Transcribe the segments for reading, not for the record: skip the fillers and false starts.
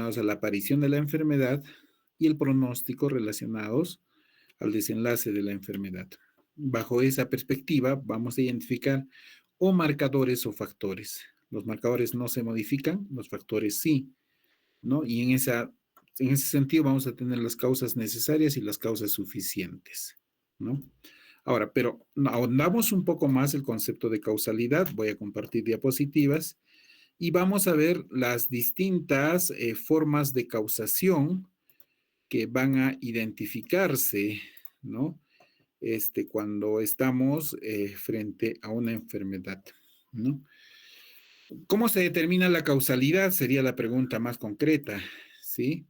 relacionados a la aparición de la enfermedad y el pronóstico relacionados al desenlace de la enfermedad. Bajo esa perspectiva, vamos a identificar o marcadores o factores. Los marcadores no se modifican, los factores sí, ¿no? Y en ese sentido vamos a tener las causas necesarias y las causas suficientes, ¿no? Ahora, pero ahondamos un poco más el concepto de causalidad. Voy a compartir diapositivas y vamos a ver las distintas formas de causación que van a identificarse, ¿no? Cuando estamos frente a una enfermedad, ¿no? ¿Cómo se determina la causalidad? Sería la pregunta más concreta, ¿sí?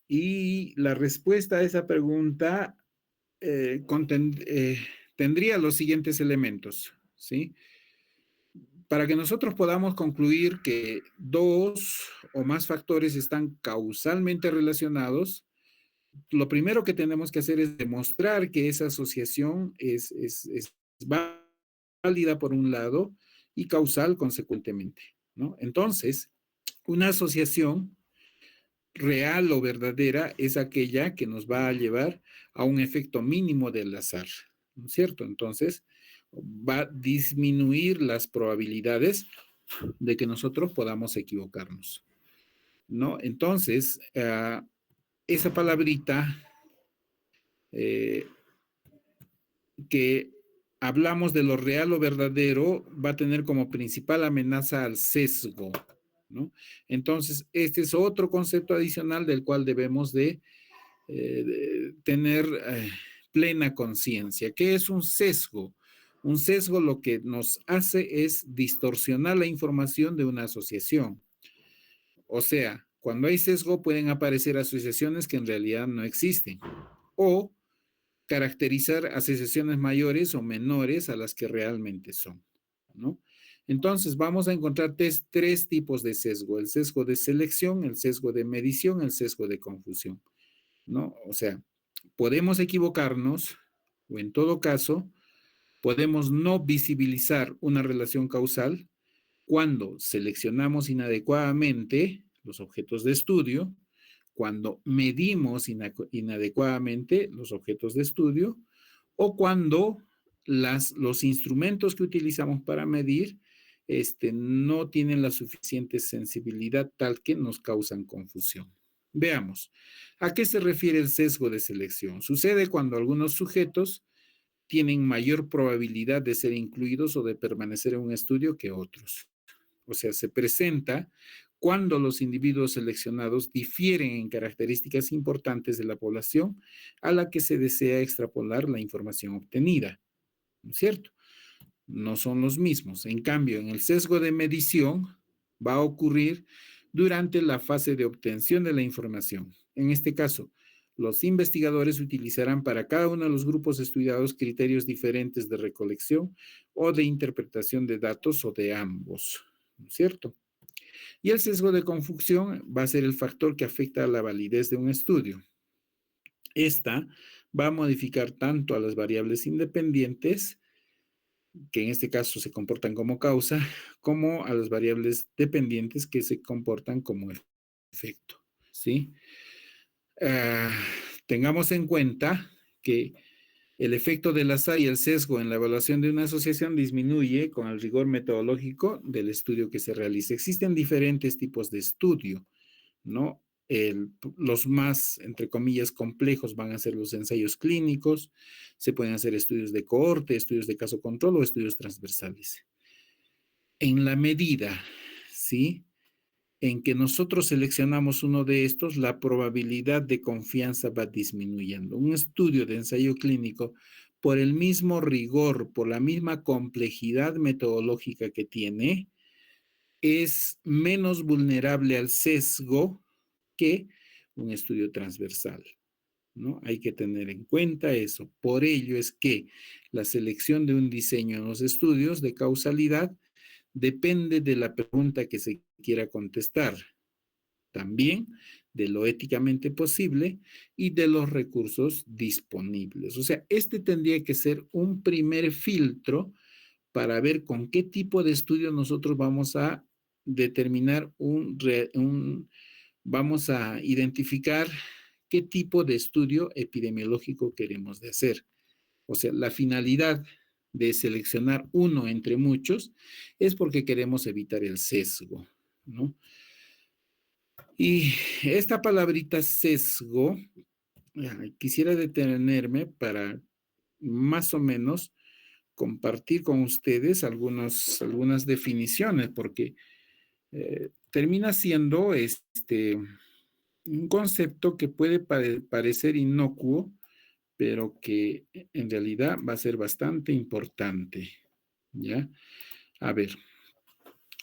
Y la respuesta a esa pregunta tendría los siguientes elementos, ¿sí? Para que nosotros podamos concluir que dos o más factores están causalmente relacionados, lo primero que tenemos que hacer es demostrar que esa asociación es válida por un lado y causal consecuentemente, ¿no? Entonces, una asociación real o verdadera es aquella que nos va a llevar a un efecto mínimo del azar, ¿no es cierto? Entonces, va a disminuir las probabilidades de que nosotros podamos equivocarnos, ¿no? Entonces, esa palabrita que hablamos de lo real o verdadero va a tener como principal amenaza al sesgo, ¿no? Entonces, este es otro concepto adicional del cual debemos de tener plena conciencia. ¿Qué es un sesgo? Un sesgo lo que nos hace es distorsionar la información de una asociación. O sea, cuando hay sesgo pueden aparecer asociaciones que en realidad no existen o caracterizar asociaciones mayores o menores a las que realmente son, ¿no? Entonces, vamos a encontrar tres tipos de sesgo: el sesgo de selección, el sesgo de medición, el sesgo de confusión, ¿no? O sea, podemos equivocarnos o en todo caso, podemos no visibilizar una relación causal cuando seleccionamos inadecuadamente los objetos de estudio, cuando medimos inadecuadamente los objetos de estudio o cuando los instrumentos que utilizamos para medir no tienen la suficiente sensibilidad tal que nos causan confusión. Veamos, ¿a qué se refiere el sesgo de selección? Sucede cuando algunos sujetos tienen mayor probabilidad de ser incluidos o de permanecer en un estudio que otros. O sea, se presenta cuando los individuos seleccionados difieren en características importantes de la población a la que se desea extrapolar la información obtenida, ¿no es cierto? No son los mismos. En cambio, en el sesgo de medición va a ocurrir durante la fase de obtención de la información. En este caso, los investigadores utilizarán para cada uno de los grupos estudiados criterios diferentes de recolección o de interpretación de datos o de ambos, ¿no es cierto? Y el sesgo de confusión va a ser el factor que afecta a la validez de un estudio. Esta va a modificar tanto a las variables independientes, que en este caso se comportan como causa, como a las variables dependientes que se comportan como efecto, ¿sí? Tengamos en cuenta que el efecto del azar y el sesgo en la evaluación de una asociación disminuye con el rigor metodológico del estudio que se realiza. Existen diferentes tipos de estudio, ¿no? Los más, entre comillas, complejos van a ser los ensayos clínicos, se pueden hacer estudios de cohorte, estudios de caso control o estudios transversales. En la medida, ¿sí?, en que nosotros seleccionamos uno de estos, la probabilidad de confianza va disminuyendo. Un estudio de ensayo clínico, por el mismo rigor, por la misma complejidad metodológica que tiene, es menos vulnerable al sesgo que un estudio transversal, ¿no? Hay que tener en cuenta eso. Por ello es que la selección de un diseño en los estudios de causalidad depende de la pregunta que se quiera contestar, también de lo éticamente posible y de los recursos disponibles. O sea, este tendría que ser un primer filtro para ver con qué tipo de estudio nosotros vamos a determinar vamos a identificar qué tipo de estudio epidemiológico queremos de hacer. O sea, la finalidad de seleccionar uno entre muchos es porque queremos evitar el sesgo, ¿no? Y esta palabrita sesgo, quisiera detenerme para más o menos compartir con ustedes algunas definiciones, porque termina siendo un concepto que puede parecer inocuo, pero que en realidad va a ser bastante importante, ¿ya? A ver,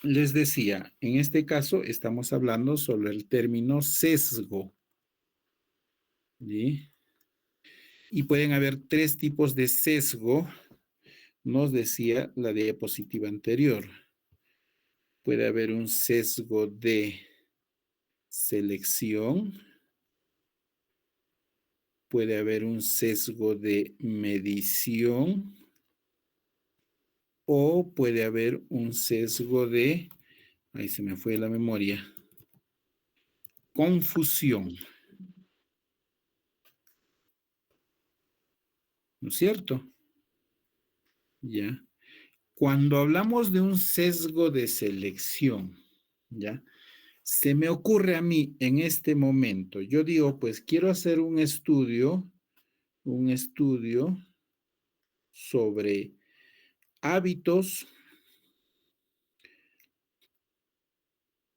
les decía, en este caso estamos hablando sobre el término sesgo, ¿sí? Y pueden haber tres tipos de sesgo, nos decía la diapositiva anterior. Puede haber un sesgo de selección, puede haber un sesgo de medición o puede haber un sesgo de, ahí se me fue la memoria, confusión, ¿no es cierto? Ya. Cuando hablamos de un sesgo de selección, ¿ya? Se me ocurre a mí en este momento, yo digo, pues quiero hacer un estudio sobre hábitos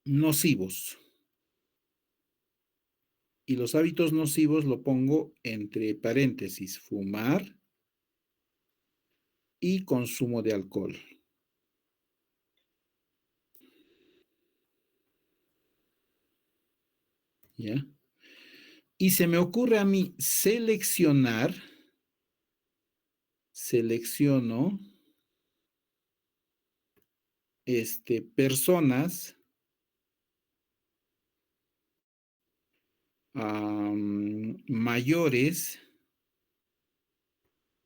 nocivos. Y los hábitos nocivos lo pongo entre paréntesis, fumar y consumo de alcohol. ¿Ya? Y se me ocurre a mí selecciono personas mayores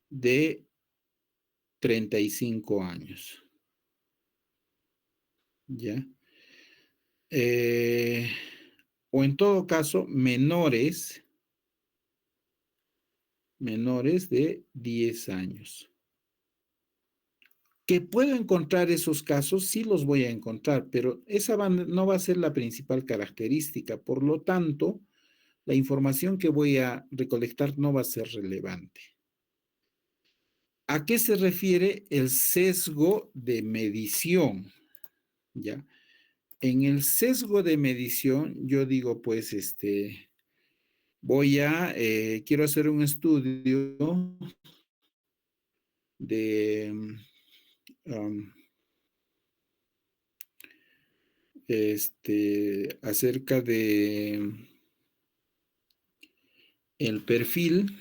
de 35 años. ¿Ya? O en todo caso, menores de 10 años. Que puedo encontrar esos casos, sí los voy a encontrar, pero esa no va a ser la principal característica. Por lo tanto, la información que voy a recolectar no va a ser relevante. ¿A qué se refiere el sesgo de medición? ¿Ya? En el sesgo de medición, yo digo, pues, quiero hacer un estudio de acerca de el perfil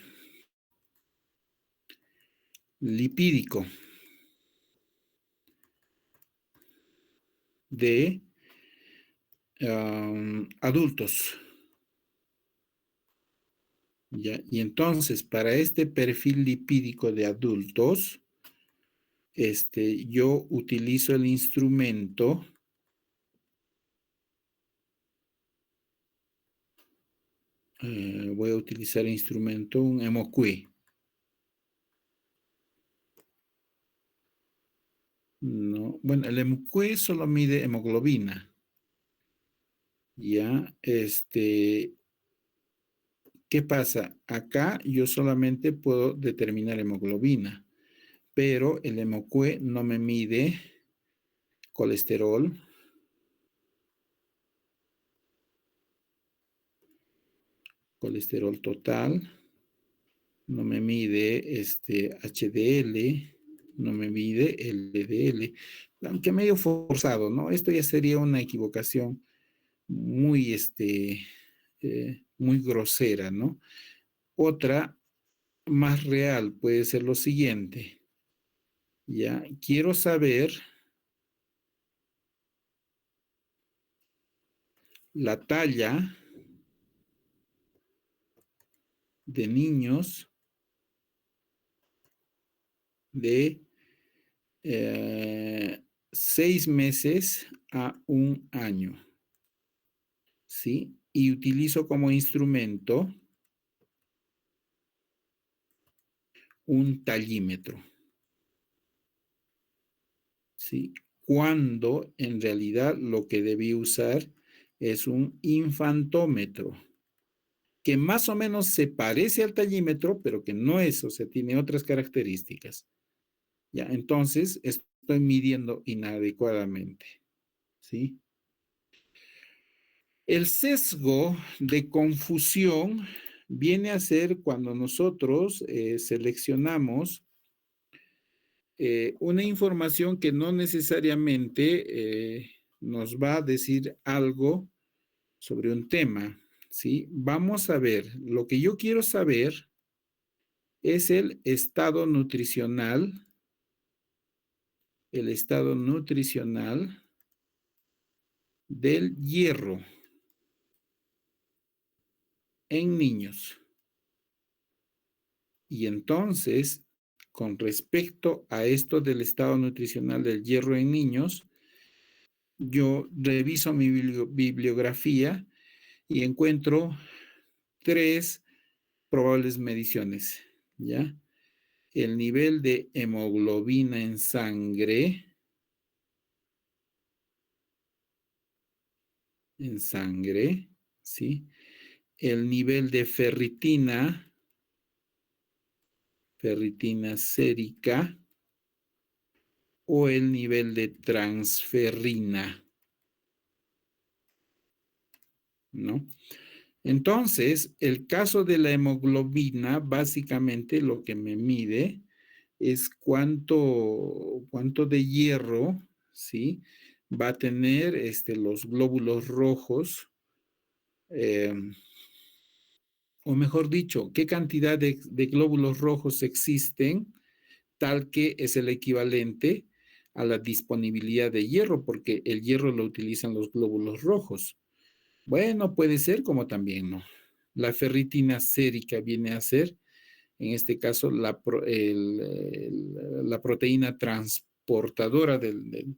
lipídico de adultos. ¿Ya? Y entonces, para este perfil lipídico de adultos, yo utilizo el instrumento voy a utilizar el instrumento, un hemoQI. No, bueno, el hemoQI solo mide hemoglobina. Ya, ¿qué pasa? Acá yo solamente puedo determinar hemoglobina, pero el hemoQI no me mide colesterol, colesterol total, no me mide HDL, no me mide LDL, aunque medio forzado, ¿no? Esto ya sería una equivocación muy, muy grosera, ¿no? Otra más real puede ser lo siguiente, ¿ya? Quiero saber la talla de niños de 6 meses a 1 año, ¿sí? y utilizo como instrumento un tallímetro, ¿sí? Cuando en realidad lo que debí usar es un infantómetro, que más o menos se parece al tallímetro, pero que no es, o sea, tiene otras características. Ya, entonces estoy midiendo inadecuadamente, ¿sí? El sesgo de confusión viene a ser cuando nosotros seleccionamos una información que no necesariamente nos va a decir algo sobre un tema, ¿sí? Vamos a ver, lo que yo quiero saber es el estado nutricional del hierro en niños. Y entonces, con respecto a esto del estado nutricional del hierro en niños, yo reviso mi bibliografía y encuentro 3 probables mediciones, ¿ya? El nivel de hemoglobina en sangre, ¿sí? El nivel de ferritina sérica, o el nivel de transferrina, ¿no? Entonces, el caso de la hemoglobina, básicamente lo que me mide es cuánto de hierro, ¿sí? Va a tener los glóbulos rojos, eh, o mejor dicho, qué cantidad de glóbulos rojos existen, tal que es el equivalente a la disponibilidad de hierro, porque el hierro lo utilizan los glóbulos rojos. Bueno, puede ser como también no. La ferritina sérica viene a ser, en este caso, la proteína transportadora del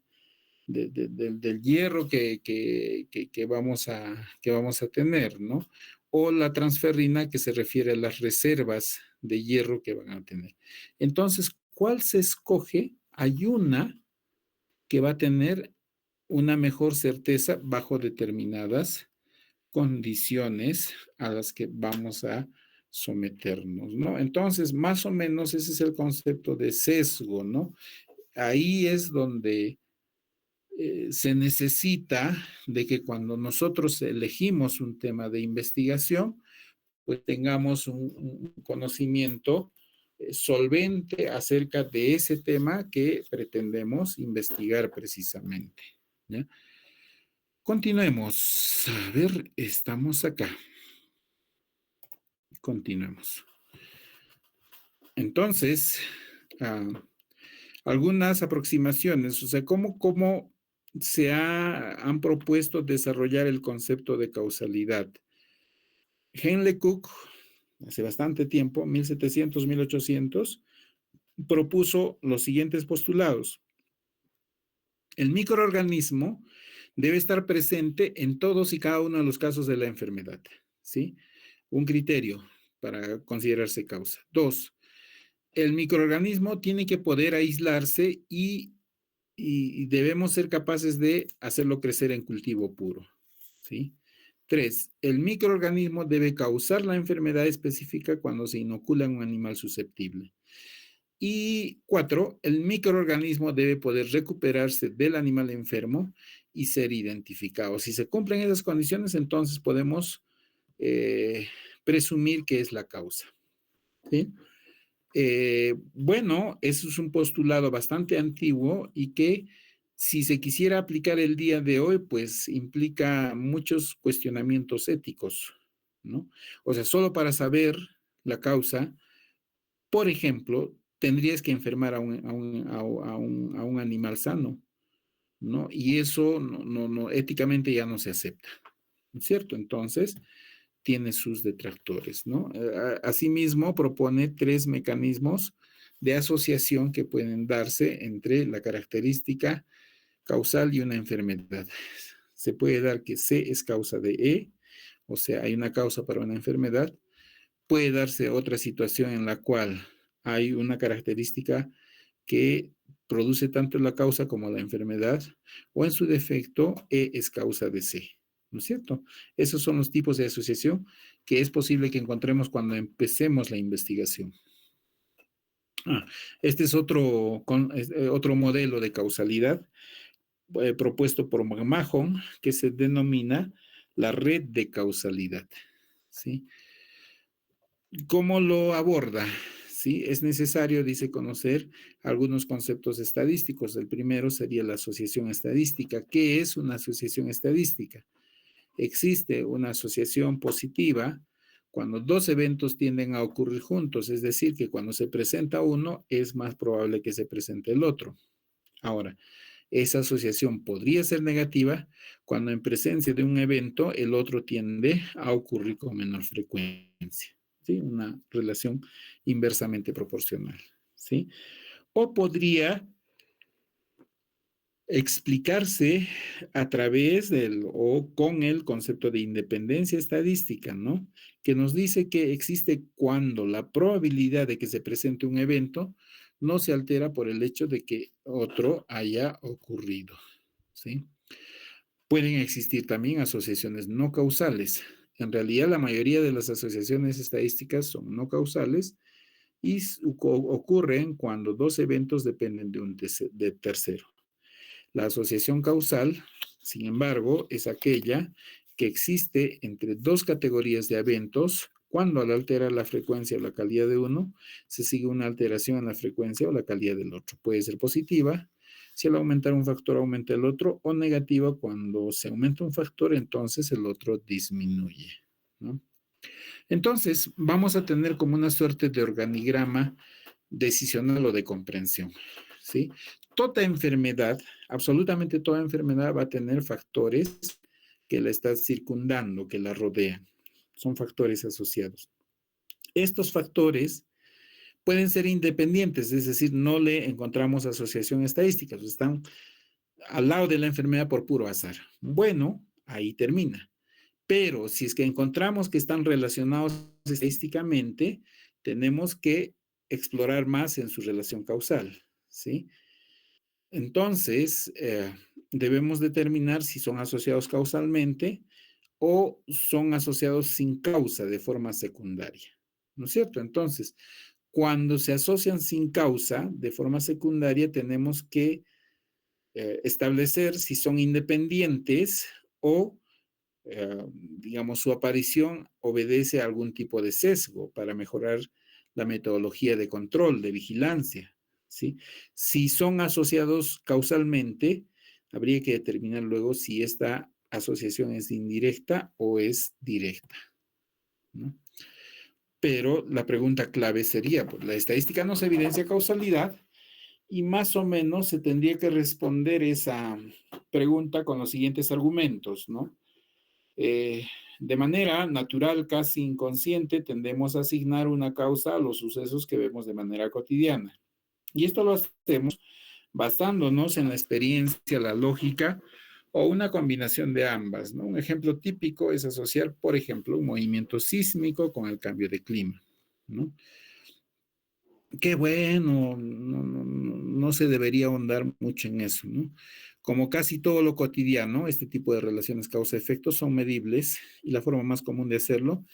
hierro que vamos a tener, ¿no? O la transferrina, que se refiere a las reservas de hierro que van a tener. Entonces, ¿cuál se escoge? Hay una que va a tener una mejor certeza bajo determinadas condiciones a las que vamos a someternos, ¿no? Entonces, más o menos ese es el concepto de sesgo, ¿no? Ahí es donde se necesita de que cuando nosotros elegimos un tema de investigación, pues tengamos un conocimiento solvente acerca de ese tema que pretendemos investigar precisamente, ¿ya? Continuemos. A ver, estamos acá. Continuemos. Entonces, algunas aproximaciones, o sea, cómo han propuesto desarrollar el concepto de causalidad. Henle Cook, hace bastante tiempo, 1700, 1800, propuso los siguientes postulados. El microorganismo debe estar presente en todos y cada uno de los casos de la enfermedad, ¿sí? Un criterio para considerarse causa. 2, el microorganismo tiene que poder aislarse y debemos ser capaces de hacerlo crecer en cultivo puro, ¿sí? 3, el microorganismo debe causar la enfermedad específica cuando se inocula en un animal susceptible. Y 4, el microorganismo debe poder recuperarse del animal enfermo y ser identificado. Si se cumplen esas condiciones, entonces podemos presumir que es la causa, ¿sí? Bueno, eso es un postulado bastante antiguo y que si se quisiera aplicar el día de hoy, pues implica muchos cuestionamientos éticos, ¿no? O sea, solo para saber la causa, por ejemplo, tendrías que enfermar a un animal sano, ¿no? Y eso éticamente ya no se acepta, ¿no es cierto? Entonces, tiene sus detractores, ¿no? Asimismo, propone 3 mecanismos de asociación que pueden darse entre la característica causal y una enfermedad. Se puede dar que C es causa de E, o sea, hay una causa para una enfermedad, puede darse otra situación en la cual hay una característica que produce tanto la causa como la enfermedad, o en su defecto, E es causa de C, ¿no es cierto? Esos son los tipos de asociación que es posible que encontremos cuando empecemos la investigación. Este es otro modelo de causalidad propuesto por Mahon, que se denomina la red de causalidad, ¿sí? ¿Cómo lo aborda? Sí, es necesario, dice, conocer algunos conceptos estadísticos. El primero sería la asociación estadística. ¿Qué es una asociación estadística? Existe una asociación positiva cuando dos eventos tienden a ocurrir juntos, es decir, que cuando se presenta uno es más probable que se presente el otro. Ahora, esa asociación podría ser negativa cuando en presencia de un evento el otro tiende a ocurrir con menor frecuencia. ¿Sí? Una relación inversamente proporcional. ¿Sí? O podría explicarse a través del o con el concepto de independencia estadística, ¿no? Que nos dice que existe cuando la probabilidad de que se presente un evento no se altera por el hecho de que otro haya ocurrido, ¿sí? Pueden existir también asociaciones no causales. En realidad, la mayoría de las asociaciones estadísticas son no causales y ocurren cuando dos eventos dependen de tercero. La asociación causal, sin embargo, es aquella que existe entre dos categorías de eventos cuando al alterar la frecuencia o la calidad de uno, se sigue una alteración en la frecuencia o la calidad del otro. Puede ser positiva si al aumentar un factor aumenta el otro, o negativa cuando se aumenta un factor, entonces el otro disminuye, ¿no? Entonces, vamos a tener como una suerte de organigrama decisional o de comprensión, ¿sí? Toda enfermedad, absolutamente toda enfermedad va a tener factores que la están circundando, que la rodean. Son factores asociados. Estos factores pueden ser independientes, es decir, no le encontramos asociación estadística, están al lado de la enfermedad por puro azar. Bueno, ahí termina. Pero si es que encontramos que están relacionados estadísticamente, tenemos que explorar más en su relación causal, ¿sí? Entonces, debemos determinar si son asociados causalmente o son asociados sin causa de forma secundaria, ¿no es cierto? Entonces, cuando se asocian sin causa de forma secundaria, tenemos que establecer si son independientes o digamos, su aparición obedece a algún tipo de sesgo para mejorar la metodología de control, de vigilancia, ¿sí? Si son asociados causalmente, habría que determinar luego si esta asociación es indirecta o es directa, ¿no? Pero la pregunta clave sería, pues la estadística nos evidencia causalidad y más o menos se tendría que responder esa pregunta con los siguientes argumentos, ¿no? De manera natural, casi inconsciente, tendemos a asignar una causa a los sucesos que vemos de manera cotidiana. Y esto lo hacemos basándonos en la experiencia, la lógica o una combinación de ambas, ¿no? Un ejemplo típico es asociar, por ejemplo, un movimiento sísmico con el cambio de clima, ¿no? Qué bueno, no se debería ahondar mucho en eso, ¿no? Como casi todo lo cotidiano, este tipo de relaciones causa-efecto son medibles y la forma más común de hacerlo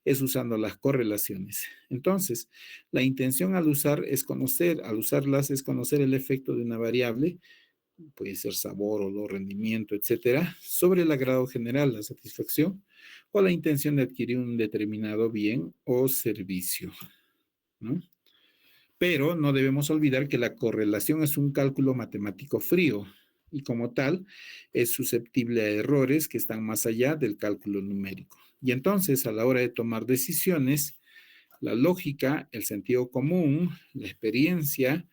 es usando las correlaciones. Entonces, la intención al usarlas es conocer el efecto de una variable, puede ser sabor, olor, rendimiento, etcétera, sobre el agrado general, la satisfacción o la intención de adquirir un determinado bien o servicio, ¿no? Pero no debemos olvidar que la correlación es un cálculo matemático frío y como tal es susceptible a errores que están más allá del cálculo numérico. Y entonces a la hora de tomar decisiones, la lógica, el sentido común, la experiencia,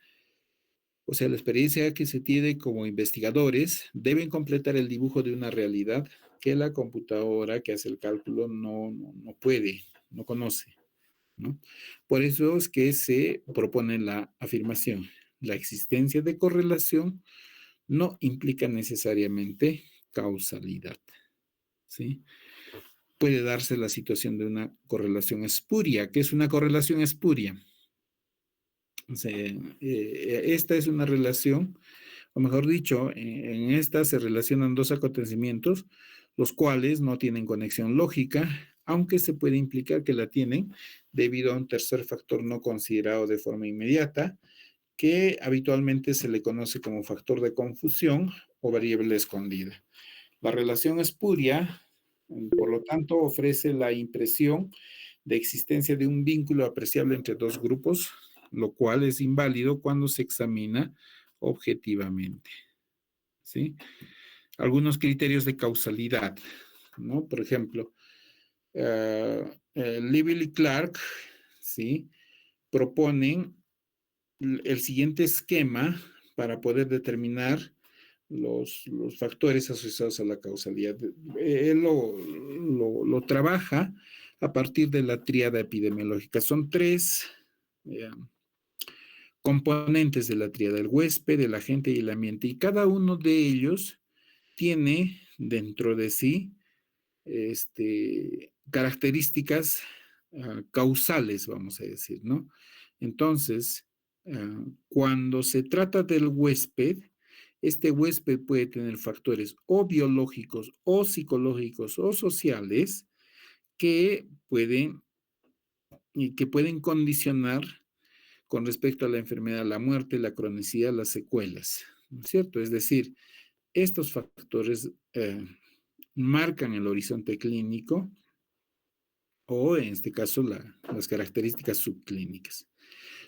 o sea, la experiencia que se tiene como investigadores, deben completar el dibujo de una realidad que la computadora que hace el cálculo no puede, no conoce, ¿no? Por eso es que se propone la afirmación. La existencia de correlación no implica necesariamente causalidad, ¿sí? puede darse la situación de una correlación espuria. ¿Qué es una correlación espuria? O sea, esta es una relación, o mejor dicho, en esta se relacionan dos acontecimientos, los cuales no tienen conexión lógica, aunque se puede implicar que la tienen debido a un tercer factor no considerado de forma inmediata, que habitualmente se le conoce como factor de confusión o variable escondida. La relación espuria, por lo tanto, ofrece la impresión de existencia de un vínculo apreciable entre dos grupos, lo cual es inválido cuando se examina objetivamente. ¿Sí? Algunos criterios de causalidad, ¿no? Por ejemplo, Livell y Clark, ¿sí? Proponen el siguiente esquema para poder determinar los factores asociados a la causalidad. Él lo trabaja a partir de la tríada epidemiológica. Son tres componentes de la tríada: el huésped, el agente y el ambiente. Y cada uno de ellos tiene dentro de sí características causales, vamos a decir, ¿no? Entonces, cuando se trata del huésped, este huésped puede tener factores o biológicos o psicológicos o sociales que pueden condicionar con respecto a la enfermedad, la muerte, la cronicidad, las secuelas, ¿no es cierto? Es decir, estos factores marcan el horizonte clínico o, en este caso, las características subclínicas.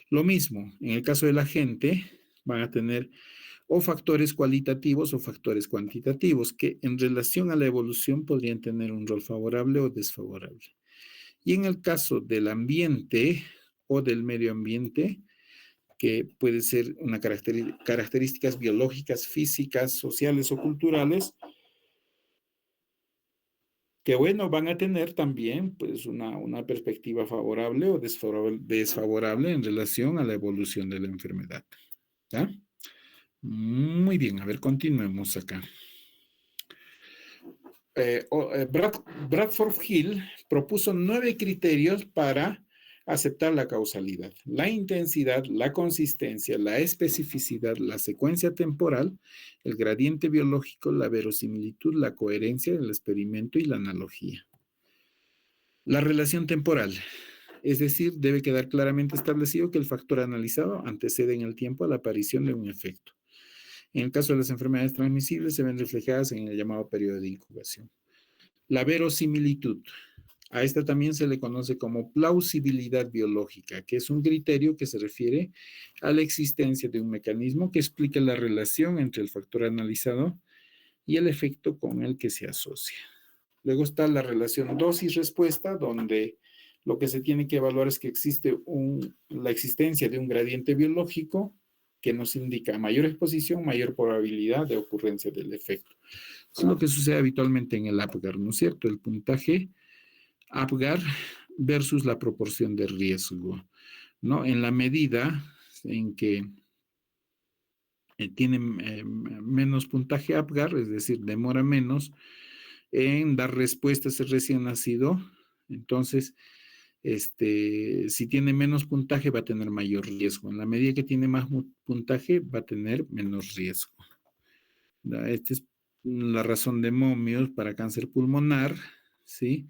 Lo mismo, en el caso de la gente, van a tener o factores cualitativos o factores cuantitativos que en relación a la evolución podrían tener un rol favorable o desfavorable. Y en el caso del ambiente o del medio ambiente, que puede ser una características biológicas, físicas, sociales o culturales, que bueno, van a tener también pues una perspectiva favorable o desfavorable en relación a la evolución de la enfermedad. ¿Ya? Muy bien, a ver, continuemos acá. Bradford Hill propuso 9 criterios para aceptar la causalidad: la intensidad, la consistencia, la especificidad, la secuencia temporal, el gradiente biológico, la verosimilitud, la coherencia del experimento y la analogía. La relación temporal, es decir, debe quedar claramente establecido que el factor analizado antecede en el tiempo a la aparición de un efecto. En el caso de las enfermedades transmisibles, se ven reflejadas en el llamado periodo de incubación. La verosimilitud, a esta también se le conoce como plausibilidad biológica, que es un criterio que se refiere a la existencia de un mecanismo que explica la relación entre el factor analizado y el efecto con el que se asocia. Luego está la relación dosis-respuesta, donde lo que se tiene que evaluar es que existe la existencia de un gradiente biológico que nos indica mayor exposición, mayor probabilidad de ocurrencia del efecto. Eso es lo que sucede habitualmente en el APGAR, ¿no es cierto? El puntaje APGAR versus la proporción de riesgo, ¿no? En la medida en que tiene menos puntaje APGAR, es decir, demora menos en dar respuesta a ese recién nacido, entonces, si tiene menos puntaje va a tener mayor riesgo. En la medida que tiene más puntaje va a tener menos riesgo. Esta es la razón de momios para cáncer pulmonar, ¿sí?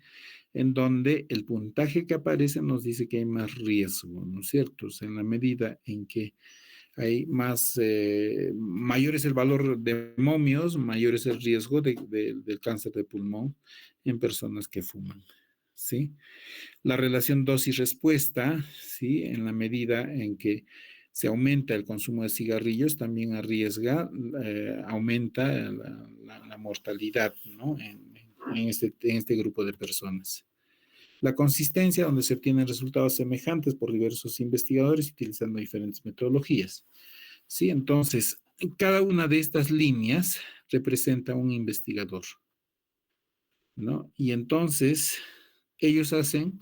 En donde el puntaje que aparece nos dice que hay más riesgo, ¿no es cierto? O sea, en la medida en que hay mayor es el valor de momios, mayor es el riesgo del cáncer de pulmón en personas que fuman, ¿sí? La relación dosis-respuesta, ¿sí? En la medida en que se aumenta el consumo de cigarrillos, también aumenta la mortalidad, ¿no? En este grupo de personas. La consistencia, donde se obtienen resultados semejantes por diversos investigadores utilizando diferentes metodologías. Sí, entonces, cada una de estas líneas representa un investigador, ¿no? Y entonces, ellos hacen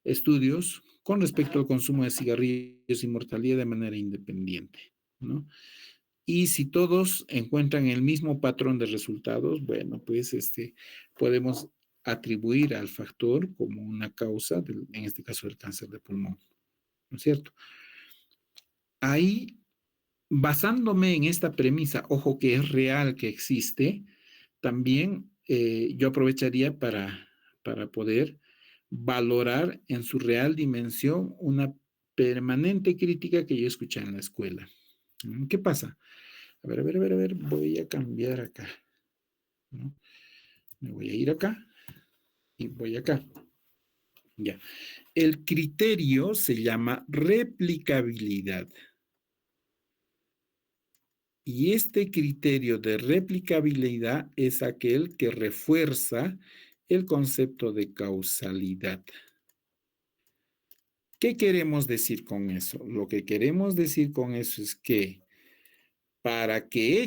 estudios con respecto al consumo de cigarrillos y mortalidad de manera independiente, ¿no? Y si todos encuentran el mismo patrón de resultados, bueno, pues podemos atribuir al factor como una causa, en este caso del cáncer de pulmón, ¿no es cierto? Ahí, basándome en esta premisa, ojo que es real, que existe, también yo aprovecharía para poder valorar en su real dimensión una permanente crítica que yo escuché en la escuela. ¿Qué pasa? A ver, voy a cambiar acá, ¿no? Me voy a ir acá y voy acá. Ya. El criterio se llama replicabilidad. Y este criterio de replicabilidad es aquel que refuerza el concepto de causalidad. ¿Qué queremos decir con eso? Lo que queremos decir con eso es que para que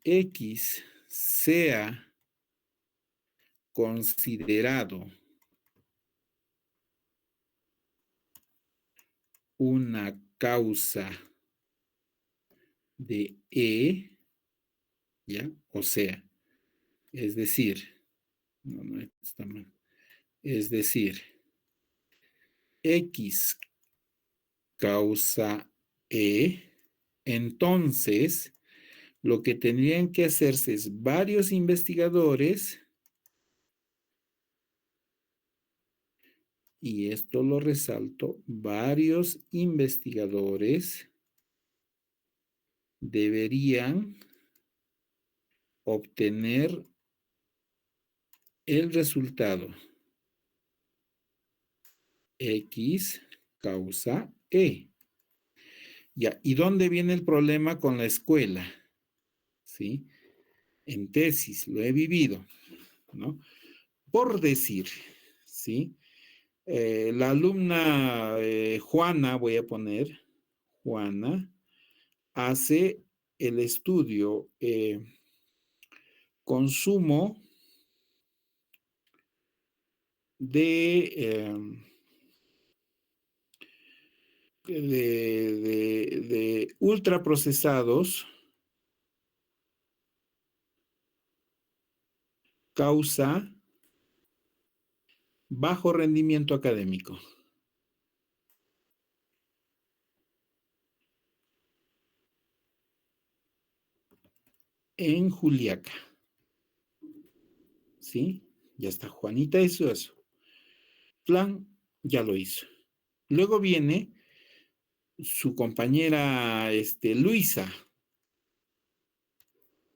X sea considerado una causa de E, ¿ya? O sea, es decir, no está mal. Es decir, X causa E, entonces lo que tendrían que hacerse es varios investigadores, y esto lo resalto, varios investigadores deberían obtener el resultado X causa E. Ya, ¿y dónde viene el problema con la escuela? ¿Sí? En tesis, lo he vivido, ¿no? Por decir, ¿sí? La alumna Juana, voy a poner, Juana, hace el estudio consumo de, de ultraprocesados causa bajo rendimiento académico. En Juliaca. ¿Sí? Ya está, Juanita hizo eso. Plan, ya lo hizo. Luego viene su compañera Luisa,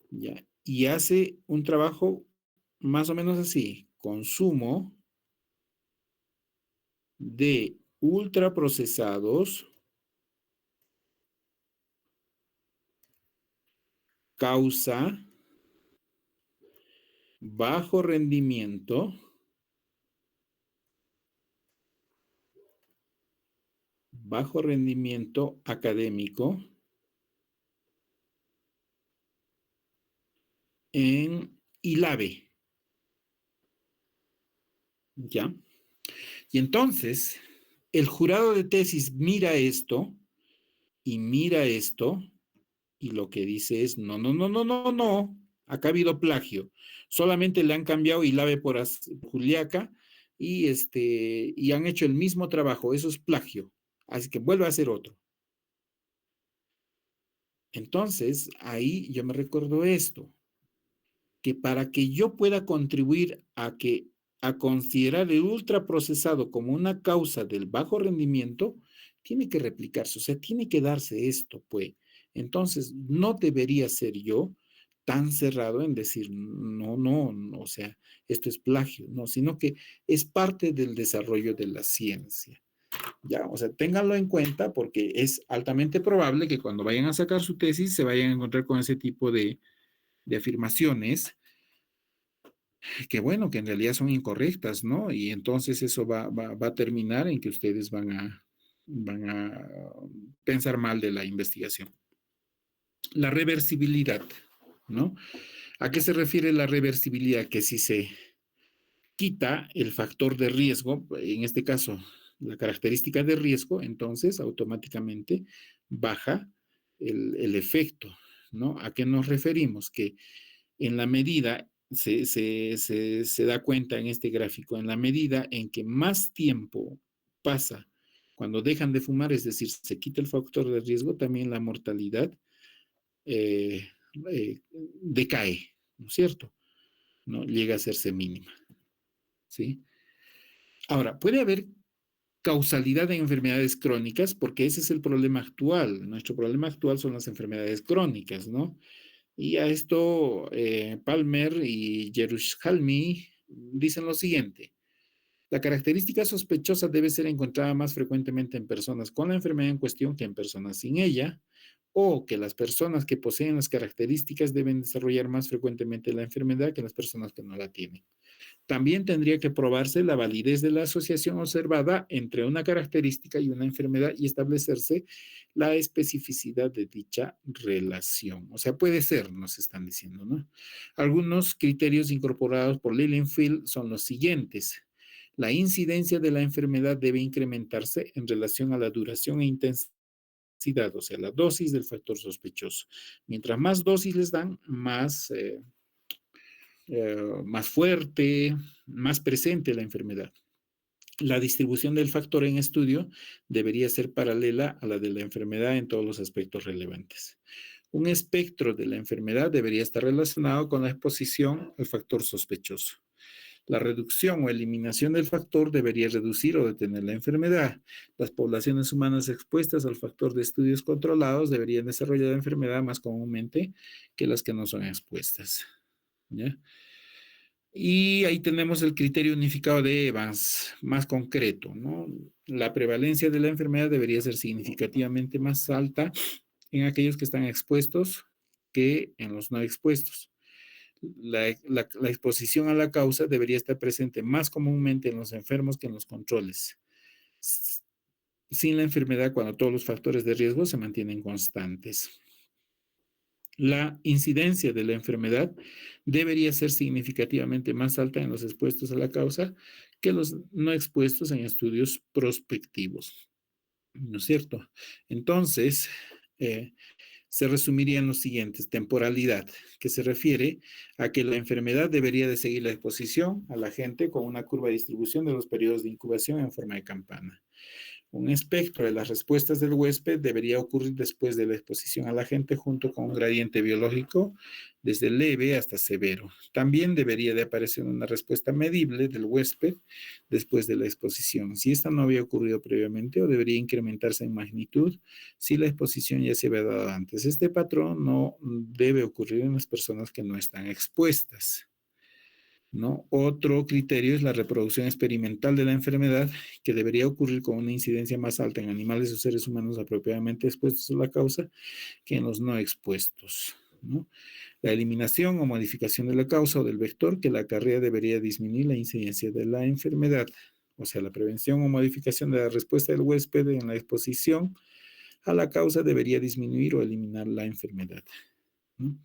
¿ya? Y hace un trabajo más o menos así, consumo de ultraprocesados causa bajo rendimiento académico en ILABE, ¿ya? Y entonces, el jurado de tesis mira esto, y lo que dice es, no, acá ha habido plagio, solamente le han cambiado ILABE por Juliaca, y han hecho el mismo trabajo, eso es plagio, así que vuelve a hacer otro. Entonces, ahí yo me recuerdo esto, que para que yo pueda contribuir a considerar el ultraprocesado como una causa del bajo rendimiento, tiene que replicarse, o sea, tiene que darse esto, pues. Entonces, no debería ser yo tan cerrado en decir, no, o sea, esto es plagio, no, sino que es parte del desarrollo de la ciencia. Ya, o sea, ténganlo en cuenta porque es altamente probable que cuando vayan a sacar su tesis se vayan a encontrar con ese tipo de afirmaciones que bueno, que en realidad son incorrectas, ¿no? Y entonces eso va a terminar en que ustedes van a pensar mal de la investigación. La reversibilidad, ¿no? ¿A qué se refiere la reversibilidad? Que si se quita el factor de riesgo, en este caso la característica de riesgo, entonces automáticamente baja el efecto, ¿no? ¿A qué nos referimos? Que En la medida, se da cuenta en este gráfico, en la medida en que más tiempo pasa cuando dejan de fumar, es decir, se quita el factor de riesgo, también la mortalidad eh, decae, ¿no es cierto? ¿No? Llega a hacerse mínima, ¿sí? Ahora, puede haber causalidad en enfermedades crónicas, porque ese es el problema actual. Nuestro problema actual son las enfermedades crónicas, ¿no? Y a esto Palmer y Jerusalmi dicen lo siguiente. La característica sospechosa debe ser encontrada más frecuentemente en personas con la enfermedad en cuestión que en personas sin ella, o que las personas que poseen las características deben desarrollar más frecuentemente la enfermedad que las personas que no la tienen. También tendría que probarse la validez de la asociación observada entre una característica y una enfermedad y establecerse la especificidad de dicha relación. O sea, puede ser, nos están diciendo, ¿no? Algunos criterios incorporados por Lilienfeld son los siguientes. La incidencia de la enfermedad debe incrementarse en relación a la duración e intensidad, o sea, la dosis del factor sospechoso. Mientras más dosis les dan, más fuerte, más presente la enfermedad. La distribución del factor en estudio debería ser paralela a la de la enfermedad en todos los aspectos relevantes. Un espectro de la enfermedad debería estar relacionado con la exposición al factor sospechoso. La reducción o eliminación del factor debería reducir o detener la enfermedad. Las poblaciones humanas expuestas al factor de estudios controlados deberían desarrollar la enfermedad más comúnmente que las que no son expuestas. ¿Ya? Y ahí tenemos el criterio unificado de Evans, más concreto, ¿no? La prevalencia de la enfermedad debería ser significativamente más alta en aquellos que están expuestos que en los no expuestos. La exposición a la causa debería estar presente más comúnmente en los enfermos que en los controles. Sin la enfermedad, cuando todos los factores de riesgo se mantienen constantes. La incidencia de la enfermedad debería ser significativamente más alta en los expuestos a la causa que los no expuestos en estudios prospectivos. ¿No es cierto? Entonces, se resumiría en los siguientes. Temporalidad, que se refiere a que la enfermedad debería de seguir la exposición a la gente con una curva de distribución de los periodos de incubación en forma de campana. Un espectro de las respuestas del huésped debería ocurrir después de la exposición a la gente junto con un gradiente biológico desde leve hasta severo. También debería de aparecer una respuesta medible del huésped después de la exposición. Si esta no había ocurrido previamente o debería incrementarse en magnitud si la exposición ya se había dado antes. Este patrón no debe ocurrir en las personas que no están expuestas, ¿no? Otro criterio es la reproducción experimental de la enfermedad, que debería ocurrir con una incidencia más alta en animales o seres humanos apropiadamente expuestos a la causa que en los no expuestos, ¿no? La eliminación o modificación de la causa o del vector que la acarrea debería disminuir la incidencia de la enfermedad. O sea, la prevención o modificación de la respuesta del huésped en la exposición a la causa debería disminuir o eliminar la enfermedad, ¿no?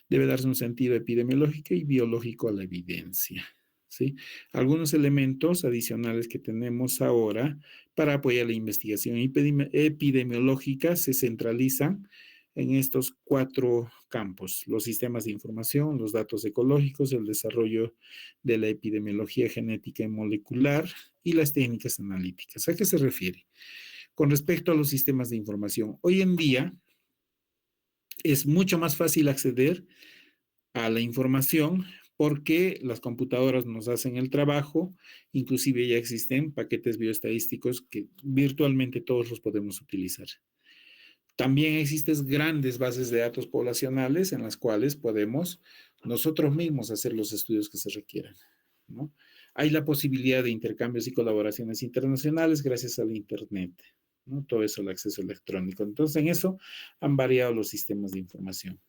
Debe darse un sentido epidemiológico y biológico a la evidencia, ¿sí? Algunos elementos adicionales que tenemos ahora para apoyar la investigación epidemiológica se centralizan en estos 4 campos: los sistemas de información, los datos ecológicos, el desarrollo de la epidemiología genética y molecular y las técnicas analíticas. ¿A qué se refiere? Con respecto a los sistemas de información, hoy en día es mucho más fácil acceder a la información porque las computadoras nos hacen el trabajo, inclusive ya existen paquetes bioestadísticos que virtualmente todos los podemos utilizar. También existen grandes bases de datos poblacionales en las cuales podemos nosotros mismos hacer los estudios que se requieran, ¿no? Hay la posibilidad de intercambios y colaboraciones internacionales gracias al Internet, ¿no? Todo eso, el acceso electrónico. Entonces, en eso han variado los sistemas de información.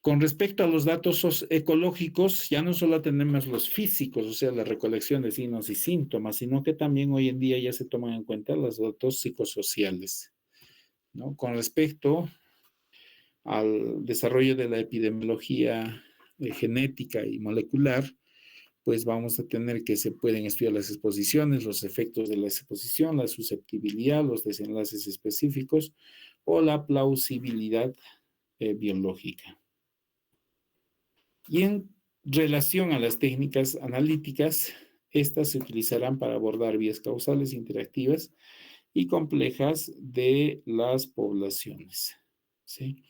Con respecto a los datos ecológicos, ya no solo tenemos los físicos, o sea, la recolección de signos y síntomas, sino que también hoy en día ya se toman en cuenta los datos psicosociales, ¿no? Con respecto al desarrollo de la epidemiología genética y molecular, pues vamos a tener que se pueden estudiar las exposiciones, los efectos de la exposición, la susceptibilidad, los desenlaces específicos o la plausibilidad biológica. Y en relación a las técnicas analíticas, estas se utilizarán para abordar vías causales interactivas y complejas de las poblaciones. ¿Sí?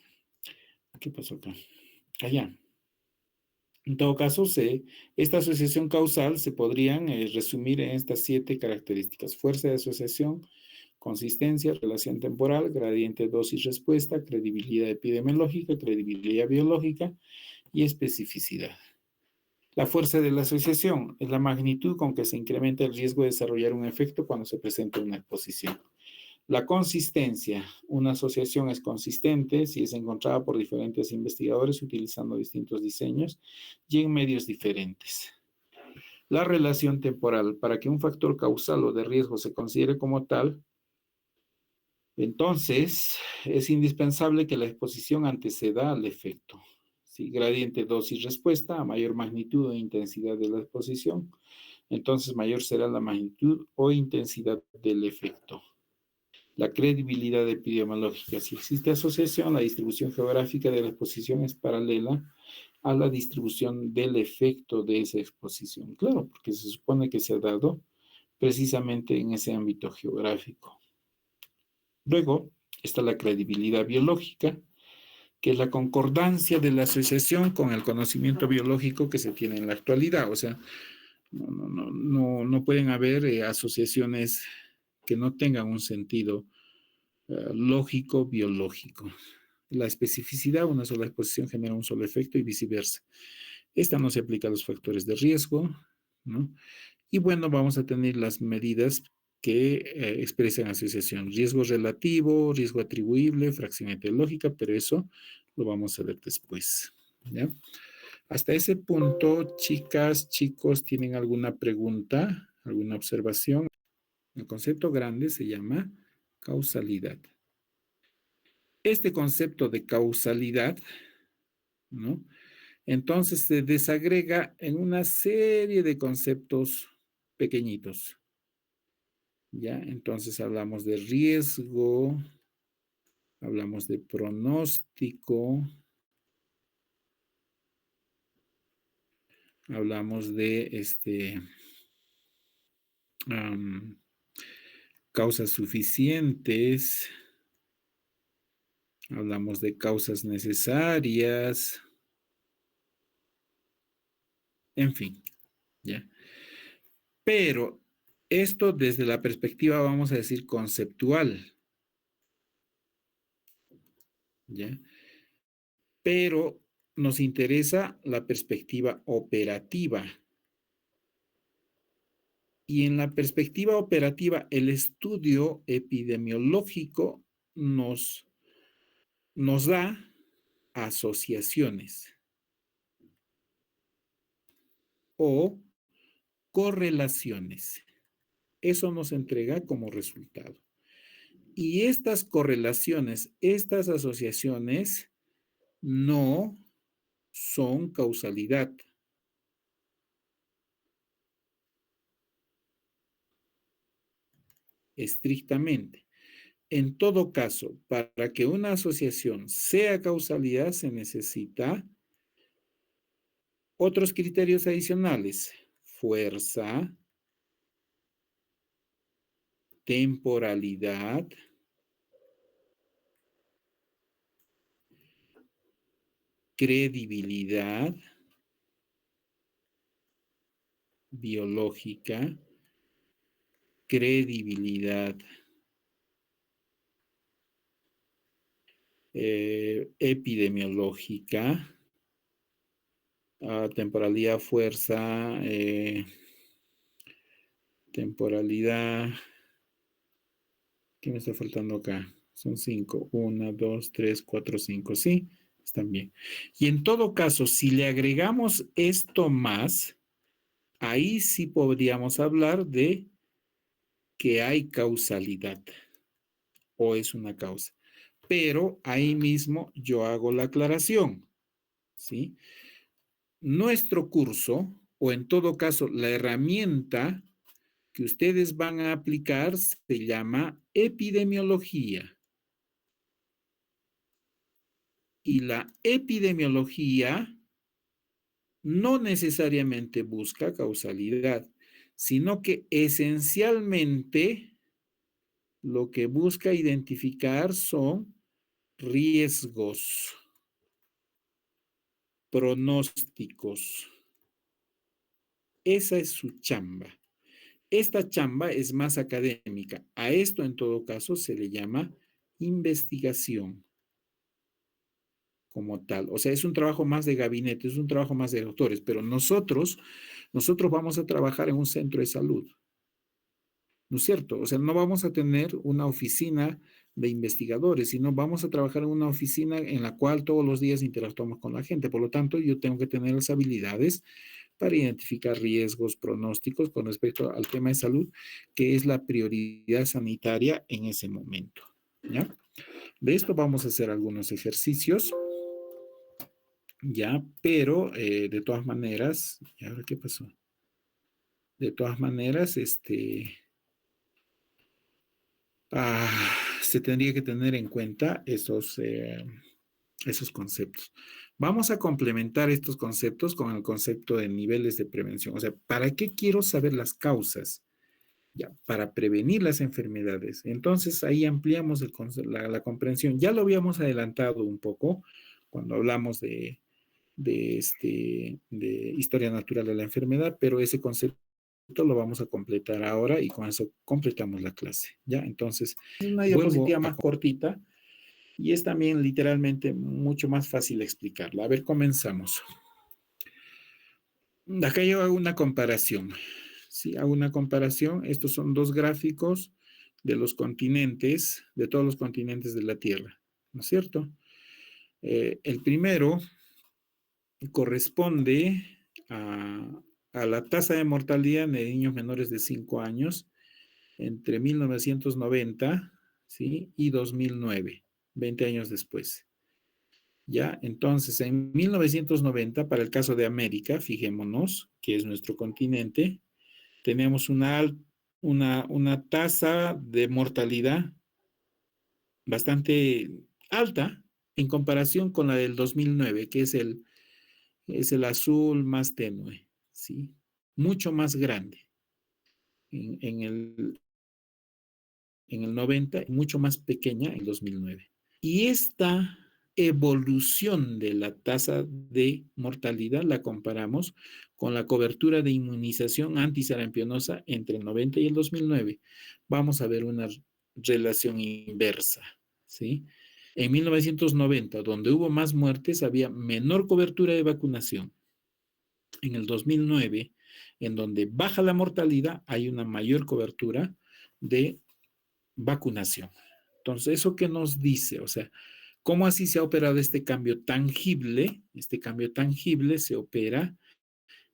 ¿Qué pasó acá? Allá. En todo caso, esta asociación causal se podrían resumir en estas 7 características: fuerza de asociación, consistencia, relación temporal, gradiente dosis-respuesta, credibilidad epidemiológica, credibilidad biológica y especificidad. La fuerza de la asociación es la magnitud con que se incrementa el riesgo de desarrollar un efecto cuando se presenta una exposición. La consistencia. Una asociación es consistente si es encontrada por diferentes investigadores utilizando distintos diseños y en medios diferentes. La relación temporal. Para que un factor causal o de riesgo se considere como tal, entonces es indispensable que la exposición anteceda al efecto. ¿Sí? Gradiente dosis-respuesta. A mayor magnitud o intensidad de la exposición, entonces mayor será la magnitud o intensidad del efecto. La credibilidad epidemiológica. Si existe asociación, la distribución geográfica de la exposición es paralela a la distribución del efecto de esa exposición. Claro, porque se supone que se ha dado precisamente en ese ámbito geográfico. Luego está la credibilidad biológica, que es la concordancia de la asociación con el conocimiento biológico que se tiene en la actualidad. O sea, no pueden haber asociaciones que no tengan un sentido lógico biológico. La especificidad, una sola exposición genera un solo efecto y viceversa. Esta no se aplica a los factores de riesgo, ¿no? Y bueno, vamos a tener las medidas que expresan asociación: riesgo relativo, riesgo atribuible, fracción etiológica, pero eso lo vamos a ver después, ¿ya? Hasta ese punto, chicas, chicos, ¿tienen alguna pregunta, alguna observación? El concepto grande se llama causalidad. Este concepto de causalidad, ¿no? Entonces se desagrega en una serie de conceptos pequeñitos. ¿Ya? Entonces hablamos de riesgo, hablamos de pronóstico, hablamos de causas suficientes, hablamos de causas necesarias, en fin, ¿ya? Pero esto desde la perspectiva, vamos a decir, conceptual, ¿ya? Pero nos interesa la perspectiva operativa. Y en la perspectiva operativa, el estudio epidemiológico nos da asociaciones o correlaciones. Eso nos entrega como resultado. Y estas correlaciones, estas asociaciones, no son causalidad. Estrictamente. En todo caso, para que una asociación sea causalidad, se necesita otros criterios adicionales: fuerza, temporalidad, credibilidad biológica, credibilidad epidemiológica, temporalidad, fuerza, temporalidad. ¿Qué me está faltando acá? Son 5. 1, 2, 3, 4, 5. Sí, están bien. Y en todo caso, si le agregamos esto más, ahí sí podríamos hablar de que hay causalidad o es una causa. Pero ahí mismo yo hago la aclaración, ¿sí? Nuestro curso, o en todo caso la herramienta que ustedes van a aplicar, se llama epidemiología. Y la epidemiología no necesariamente busca causalidad, sino que esencialmente lo que busca identificar son riesgos, pronósticos. Esa es su chamba. Esta chamba es más académica. A esto, en todo caso, se le llama investigación como tal. O sea, es un trabajo más de gabinete, es un trabajo más de doctores, pero nosotros vamos a trabajar en un centro de salud. ¿No es cierto? O sea, no vamos a tener una oficina de investigadores, sino vamos a trabajar en una oficina en la cual todos los días interactuamos con la gente. Por lo tanto, yo tengo que tener las habilidades para identificar riesgos, pronósticos con respecto al tema de salud, que es la prioridad sanitaria en ese momento. ¿Ya? De esto vamos a hacer algunos ejercicios, ¿ya? Pero de todas maneras, ¿y ahora qué pasó? De todas maneras, se tendría que tener en cuenta esos conceptos. Vamos a complementar estos conceptos con el concepto de niveles de prevención. O sea, ¿para qué quiero saber las causas? Ya, para prevenir las enfermedades. Entonces, ahí ampliamos la comprensión. Ya lo habíamos adelantado un poco cuando hablamos de historia natural de la enfermedad, pero ese concepto lo vamos a completar ahora y con eso completamos la clase. ¿Ya? Entonces, es una diapositiva más cortita y es también literalmente mucho más fácil explicarla. A ver, comenzamos. Acá yo hago una comparación. Sí, hago una comparación. Estos son dos gráficos de los continentes, de todos los continentes de la Tierra, ¿no es cierto? El primero corresponde a la tasa de mortalidad de niños menores de 5 años entre 1990, ¿sí? Y 2009, 20 años después. ¿Ya? Entonces, en 1990, para el caso de América, fijémonos, que es nuestro continente, tenemos una tasa de mortalidad bastante alta en comparación con la del 2009, que es el azul más tenue, ¿sí? Mucho más grande en el 90, mucho más pequeña en el 2009. Y esta evolución de la tasa de mortalidad la comparamos con la cobertura de inmunización antisarampionosa entre el 90 y el 2009. Vamos a ver una relación inversa, ¿sí? En 1990, donde hubo más muertes, había menor cobertura de vacunación. En el 2009, en donde baja la mortalidad, hay una mayor cobertura de vacunación. Entonces, ¿eso qué nos dice? O sea, ¿cómo así se ha operado este cambio tangible? Este cambio tangible se opera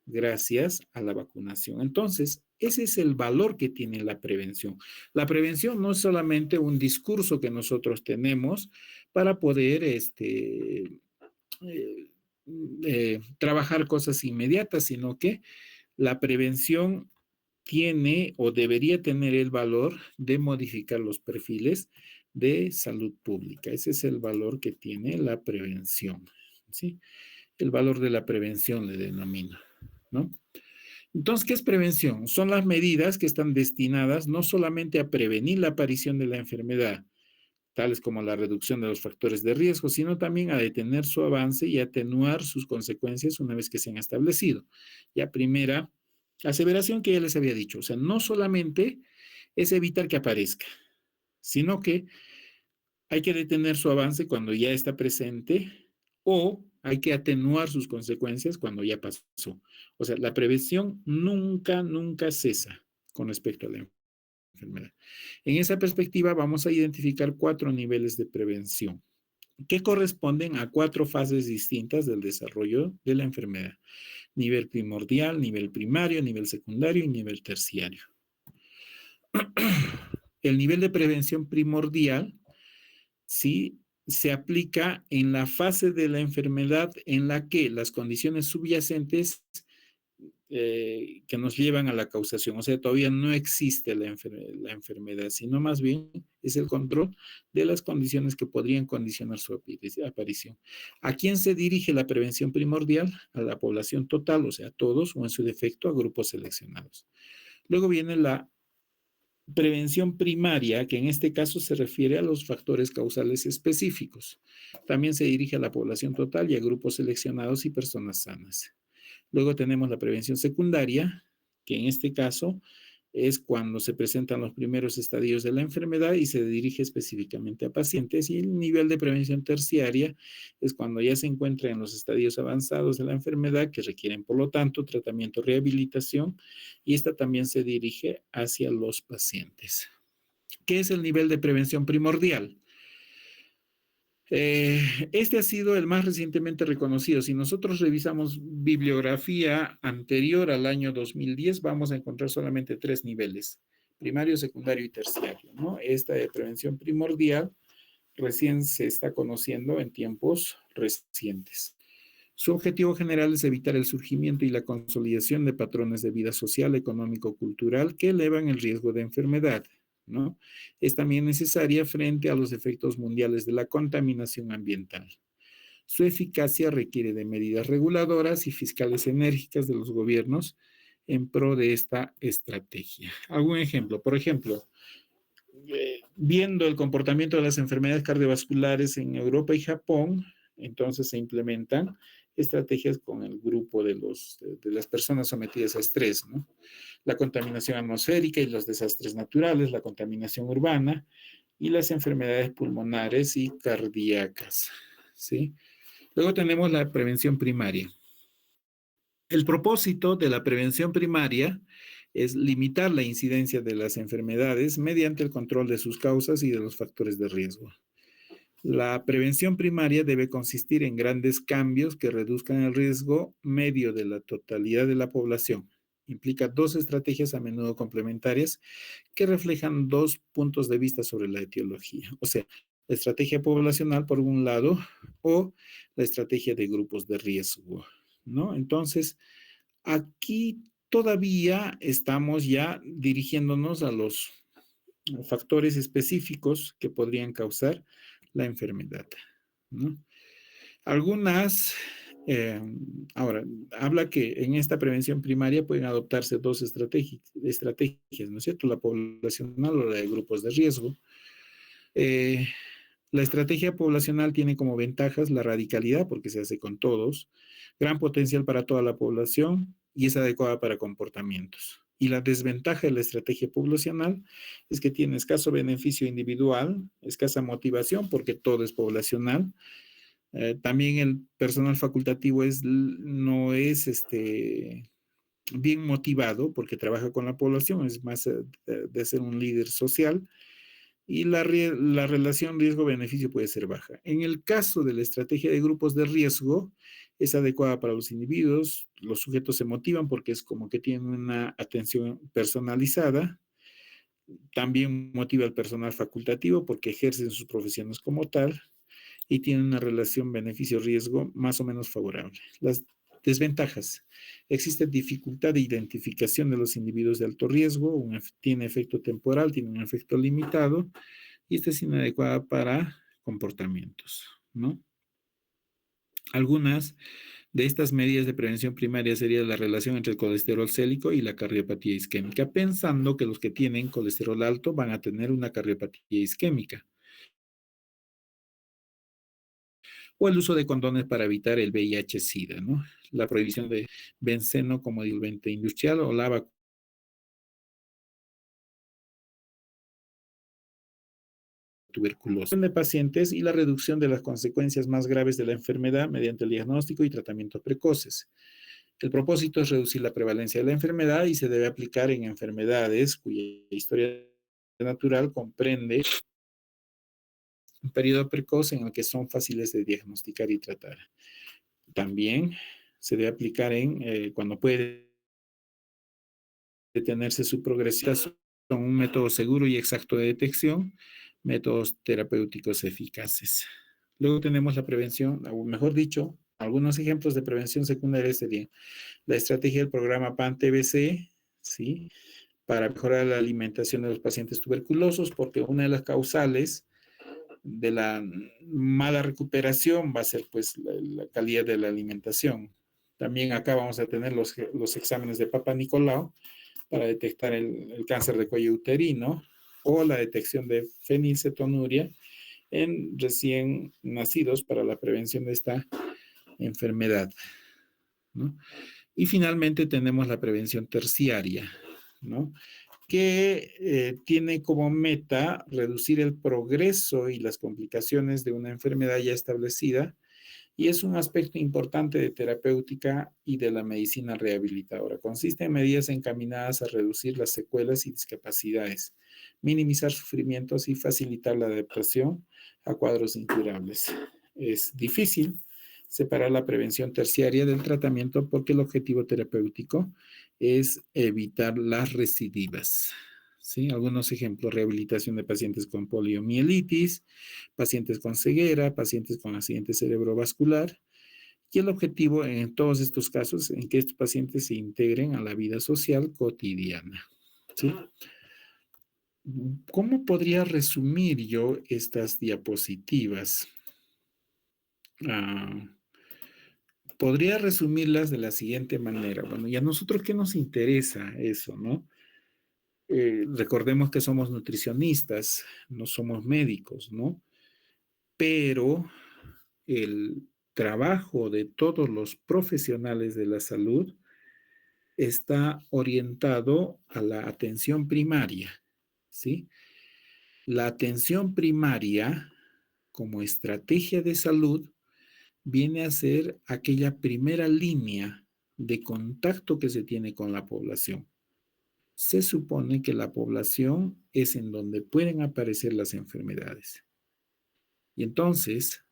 gracias a la vacunación. Entonces, ese es el valor que tiene la prevención. La prevención no es solamente un discurso que nosotros tenemos para poder trabajar cosas inmediatas, sino que la prevención tiene o debería tener el valor de modificar los perfiles de salud pública. Ese es el valor que tiene la prevención, ¿sí? El valor de la prevención le denomino, ¿no? Entonces, ¿qué es prevención? Son las medidas que están destinadas no solamente a prevenir la aparición de la enfermedad, tales como la reducción de los factores de riesgo, sino también a detener su avance y atenuar sus consecuencias una vez que se han establecido. Ya primera aseveración que ya les había dicho, o sea, no solamente es evitar que aparezca, sino que hay que detener su avance cuando ya está presente o hay que atenuar sus consecuencias cuando ya pasó. O sea, la prevención nunca, nunca cesa con respecto a la enfermedad. En esa perspectiva vamos a identificar 4 niveles de prevención que corresponden a 4 fases distintas del desarrollo de la enfermedad. Nivel primordial, nivel primario, nivel secundario y nivel terciario. El nivel de prevención primordial, ¿sí?, se aplica en la fase de la enfermedad en la que las condiciones subyacentes que nos llevan a la causación. O sea, todavía no existe la enfermedad, sino más bien es el control de las condiciones que podrían condicionar su aparición. ¿A quién se dirige la prevención primordial? A la población total, o sea, a todos, o en su defecto a grupos seleccionados. Luego viene la prevención primaria, que en este caso se refiere a los factores causales específicos. También se dirige a la población total y a grupos seleccionados y personas sanas. Luego tenemos la prevención secundaria, que en este caso es cuando se presentan los primeros estadios de la enfermedad y se dirige específicamente a pacientes. Y el nivel de prevención terciaria es cuando ya se encuentra en los estadios avanzados de la enfermedad que requieren, por lo tanto, tratamiento, rehabilitación, y esta también se dirige hacia los pacientes. ¿Qué es el nivel de prevención primordial? Este ha sido el más recientemente reconocido. Si nosotros revisamos bibliografía anterior al año 2010, vamos a encontrar solamente 3 niveles: primario, secundario y terciario, ¿no? Esta de prevención primordial recién se está conociendo en tiempos recientes. Su objetivo general es evitar el surgimiento y la consolidación de patrones de vida social, económico, cultural que elevan el riesgo de enfermedad, ¿no? Es también necesaria frente a los efectos mundiales de la contaminación ambiental. Su eficacia requiere de medidas reguladoras y fiscales enérgicas de los gobiernos en pro de esta estrategia. Algún ejemplo, por ejemplo, viendo el comportamiento de las enfermedades cardiovasculares en Europa y Japón, entonces se implementan estrategias con el grupo de las personas sometidas a estrés, ¿no? La contaminación atmosférica y los desastres naturales, la contaminación urbana y las enfermedades pulmonares y cardíacas, ¿sí? Luego tenemos la prevención primaria. El propósito de la prevención primaria es limitar la incidencia de las enfermedades mediante el control de sus causas y de los factores de riesgo. La prevención primaria debe consistir en grandes cambios que reduzcan el riesgo medio de la totalidad de la población. Implica 2 estrategias a menudo complementarias que reflejan 2 puntos de vista sobre la etiología. O sea, la estrategia poblacional por un lado o la estrategia de grupos de riesgo, ¿no? Entonces, aquí todavía estamos ya dirigiéndonos a los factores específicos que podrían causar la enfermedad, ¿no? Algunas, ahora, habla que en esta prevención primaria pueden adoptarse 2 estrategias, ¿no es cierto? La poblacional o la de grupos de riesgo. La estrategia poblacional tiene como ventajas la radicalidad, porque se hace con todos, gran potencial para toda la población y es adecuada para comportamientos. Y la desventaja de la estrategia poblacional es que tiene escaso beneficio individual, escasa motivación, porque todo es poblacional. También el personal facultativo no es bien motivado porque trabaja con la población, es más de ser un líder social. Y la relación riesgo-beneficio puede ser baja. En el caso de la estrategia de grupos de riesgo, es adecuada para los individuos, los sujetos se motivan porque es como que tienen una atención personalizada, también motiva al personal facultativo porque ejercen sus profesiones como tal y tienen una relación beneficio-riesgo más o menos favorable. Las desventajas. Existe dificultad de identificación de los individuos de alto riesgo, tiene efecto temporal, tiene un efecto limitado y esta es inadecuada para comportamientos, ¿no? Algunas de estas medidas de prevención primaria sería la relación entre el colesterol célico y la cardiopatía isquémica, pensando que los que tienen colesterol alto van a tener una cardiopatía isquémica. O el uso de condones para evitar el VIH-Sida, ¿no? La prohibición de benceno como disolvente industrial o la tuberculosis de pacientes y la reducción de las consecuencias más graves de la enfermedad mediante el diagnóstico y tratamientos precoces. El propósito es reducir la prevalencia de la enfermedad y se debe aplicar en enfermedades cuya historia natural comprende un periodo precoz en el que son fáciles de diagnosticar y tratar. También se debe aplicar cuando puede detenerse su progresión con un método seguro y exacto de detección, métodos terapéuticos eficaces. Luego tenemos la prevención, o mejor dicho, algunos ejemplos de prevención secundaria serían la estrategia del programa PAN-TBC, ¿sí? Para mejorar la alimentación de los pacientes tuberculosos, porque una de las causales de la mala recuperación va a ser pues la calidad de la alimentación. También acá vamos a tener los exámenes de Papa Nicolau para detectar el cáncer de cuello uterino o la detección de fenilcetonuria en recién nacidos para la prevención de esta enfermedad, ¿no? Y finalmente tenemos la prevención terciaria, ¿no? Que tiene como meta reducir el progreso y las complicaciones de una enfermedad ya establecida y es un aspecto importante de terapéutica y de la medicina rehabilitadora. Consiste en medidas encaminadas a reducir las secuelas y discapacidades, minimizar sufrimientos y facilitar la adaptación a cuadros incurables. Es difícil separar la prevención terciaria del tratamiento porque el objetivo terapéutico es evitar las recidivas. ¿Sí? Algunos ejemplos: rehabilitación de pacientes con poliomielitis, pacientes con ceguera, pacientes con accidente cerebrovascular. Y el objetivo en todos estos casos es que estos pacientes se integren a la vida social cotidiana. ¿Sí? ¿Cómo podría resumir yo estas diapositivas? Ah, podría resumirlas de la siguiente manera. Bueno, ¿y a nosotros qué nos interesa eso, no? Recordemos que somos nutricionistas, no somos médicos, ¿no? Pero el trabajo de todos los profesionales de la salud está orientado a la atención primaria, ¿sí? La atención primaria, como estrategia de salud, viene a ser aquella primera línea de contacto que se tiene con la población. Se supone que la población es en donde pueden aparecer las enfermedades. Y entonces,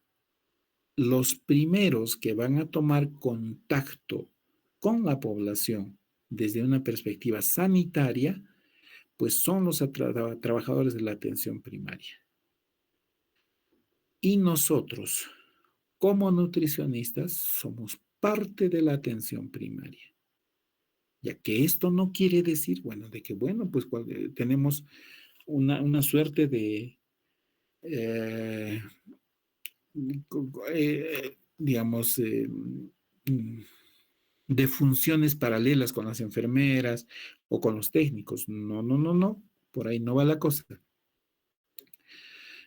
los primeros que van a tomar contacto con la población desde una perspectiva sanitaria, pues son los trabajadores de la atención primaria. Y nosotros, como nutricionistas, somos parte de la atención primaria. Ya que esto no quiere decir, bueno, de que, bueno, pues tenemos una suerte de, eh, digamos, de funciones paralelas con las enfermeras o con los técnicos. No, no, no, no. Por ahí no va la cosa.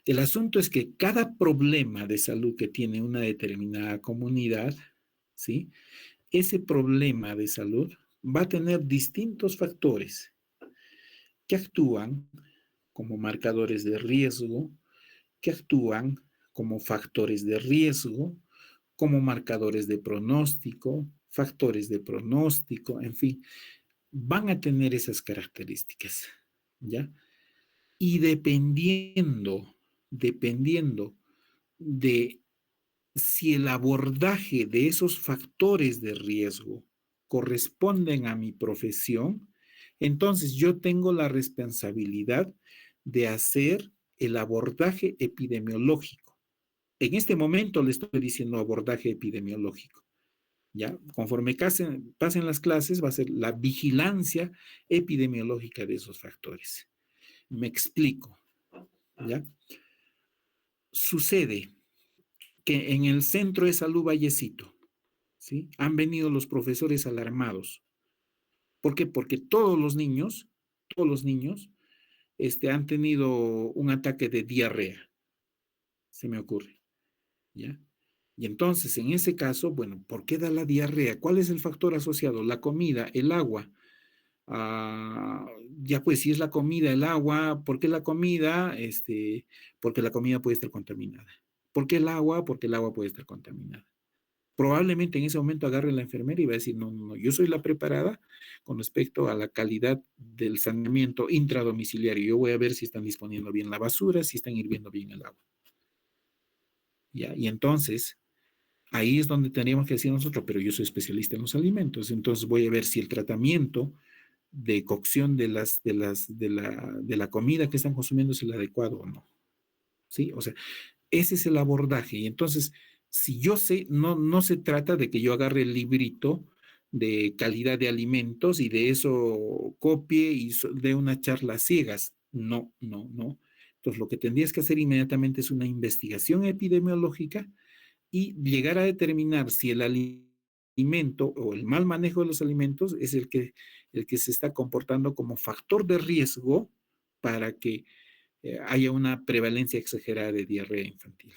El asunto es que cada problema de salud que tiene una determinada comunidad, ¿sí? Ese problema de salud va a tener distintos factores que actúan como marcadores de riesgo, que actúan como factores de riesgo, como marcadores de pronóstico, factores de pronóstico, en fin, van a tener esas características, ¿ya? Y dependiendo de si el abordaje de esos factores de riesgo corresponden a mi profesión, entonces yo tengo la responsabilidad de hacer el abordaje epidemiológico. En este momento le estoy diciendo abordaje epidemiológico. ¿Ya? Conforme pasen las clases, va a ser la vigilancia epidemiológica de esos factores. Me explico. ¿Ya? Sucede que en el Centro de Salud Vallecito, ¿sí? Han venido los profesores alarmados. ¿Por qué? Porque todos los niños, han tenido un ataque de diarrea, se me ocurre, ¿ya? Y entonces, en ese caso, bueno, ¿por qué da la diarrea? ¿Cuál es el factor asociado? La comida, el agua. Ya pues, si es la comida, el agua, ¿por qué la comida? Porque la comida puede estar contaminada. ¿Por qué el agua? Porque el agua puede estar contaminada. Probablemente en ese momento agarre la enfermera y va a decir, no, no, no, yo soy la preparada con respecto a la calidad del saneamiento intradomiciliario. Yo voy a ver si están disponiendo bien la basura, si están hirviendo bien el agua. ¿Ya? Y entonces, ahí es donde tendríamos que decir nosotros, pero yo soy especialista en los alimentos, entonces voy a ver si el tratamiento de cocción de la comida que están consumiendo es el adecuado o no. ¿Sí? O sea, ese es el abordaje. Y entonces, Si yo sé, no se trata de que yo agarre el librito de calidad de alimentos y de eso copie y dé una charla ciegas. No, no, no. Entonces, lo que tendrías que hacer inmediatamente es una investigación epidemiológica y llegar a determinar si el alimento o el mal manejo de los alimentos es el que se está comportando como factor de riesgo para que haya una prevalencia exagerada de diarrea infantil.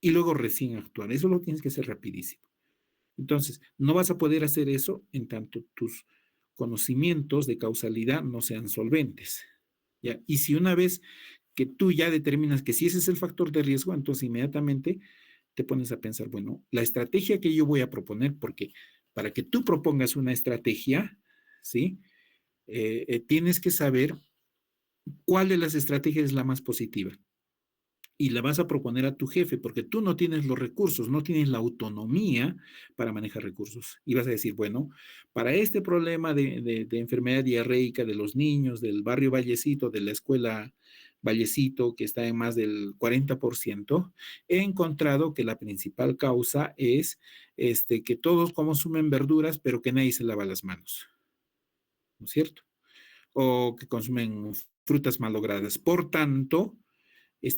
Y luego recién actuar. Eso lo tienes que hacer rapidísimo. Entonces, no vas a poder hacer eso en tanto tus conocimientos de causalidad no sean solventes. ¿Ya? Y si una vez que tú ya determinas que si ese es el factor de riesgo, entonces inmediatamente te pones a pensar, bueno, la estrategia que yo voy a proponer, porque para que tú propongas una estrategia, ¿sí? Tienes que saber cuál de las estrategias es la más positiva y la vas a proponer a tu jefe, porque tú no tienes los recursos, no tienes la autonomía para manejar recursos. Y vas a decir, bueno, para este problema de enfermedad diarreica de los niños del barrio Vallecito, de la escuela Vallecito, que está en más del 40%, he encontrado que la principal causa es que todos consumen verduras, pero que nadie se lava las manos, ¿no es cierto? O que consumen frutas malogradas. Por tanto,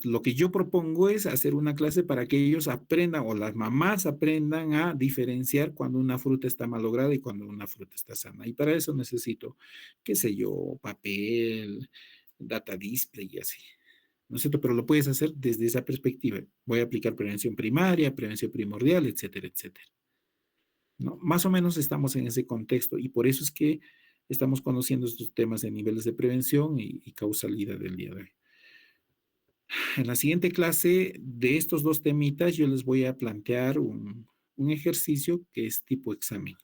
lo que yo propongo es hacer una clase para que ellos aprendan o las mamás aprendan a diferenciar cuando una fruta está malograda y cuando una fruta está sana. Y para eso necesito, qué sé yo, papel, data display y así. ¿No es cierto? Pero lo puedes hacer desde esa perspectiva. Voy a aplicar prevención primaria, prevención primordial, etcétera, etcétera. ¿No? Más o menos estamos en ese contexto y por eso es que estamos conociendo estos temas de niveles de prevención y causalidad del día de hoy. En la siguiente clase de estos dos temitas yo les voy a plantear un ejercicio que es tipo examen.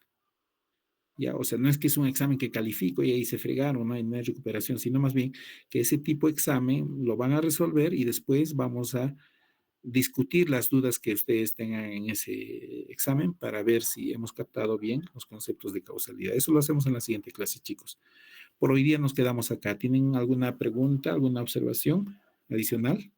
Ya, o sea, no es que es un examen que califico y ahí se fregaron, no hay recuperación, sino más bien que ese tipo de examen lo van a resolver y después vamos a discutir las dudas que ustedes tengan en ese examen para ver si hemos captado bien los conceptos de causalidad. Eso lo hacemos en la siguiente clase, chicos. Por hoy día nos quedamos acá. ¿Tienen alguna pregunta, alguna observación adicional?